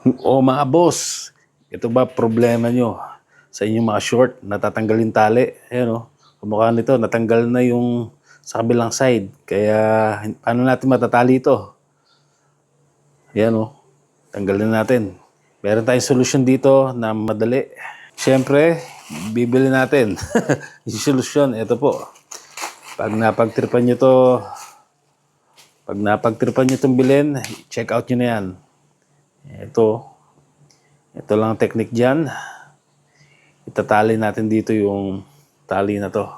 O mga boss, ito ba problema nyo sa inyong mga short, natatanggalin tali? Ayan o, kumukha nito, natanggal na yung sa kabilang side. Kaya, paano natin matatali ito? Ayan o, tanggalin natin. Meron tayong solusyon dito na madali. Siyempre, bibili natin. Yung solusyon, ito po. Pag napagtripan nyo to, pag napagtripan nyo itong bilhin, check out nyo na yan. Ito lang ang technique dyan. Itatali natin dito yung tali na to.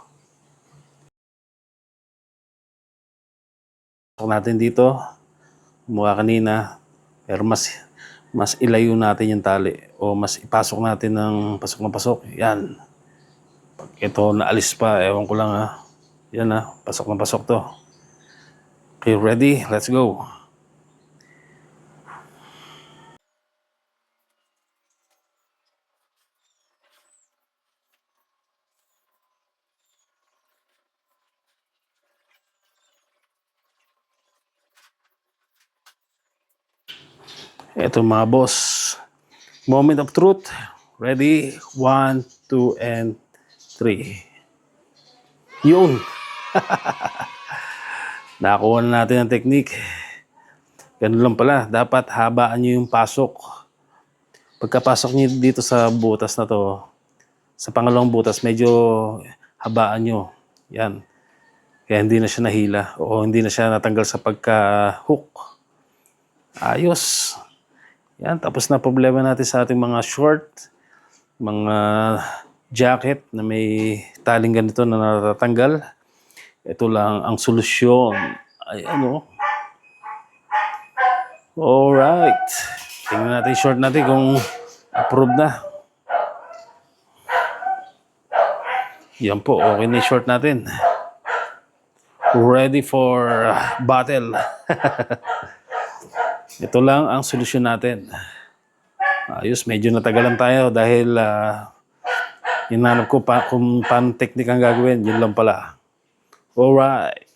Pasok natin dito, mukha kanina, pero mas ilayo natin yung tali o mas ipasok natin ng pasok na pasok. Yan. Pag ito naalis pa, ewan ko lang ha. Yan ha, pasok na pasok to. Okay, ready? Let's go. Ito mga boss. Moment of truth. Ready? 1, 2, and 3. Yun. Nakakuha na natin ang technique. Ganun lang pala. Dapat habaan nyo yung pasok. Pagkapasok nyo dito sa butas na to, sa pangalawang butas, medyo habaan nyo. Yan. Kaya hindi na siya nahila o hindi na siya natanggal sa pagka-hook. Ayos. Yan. Tapos na problema natin sa ating mga short, mga jacket na may taling ganito na natatanggal. Ito lang ang solusyon. Ay, ano? Alright. Tingnan natin yung short natin kung approved na. Yan po, okay na yung short natin. Ready for battle. Ito lang ang solusyon natin. Ayos, medyo natagalan tayo dahil hinanap ko kung paano technique ang gagawin. Yun lang pala. Alright.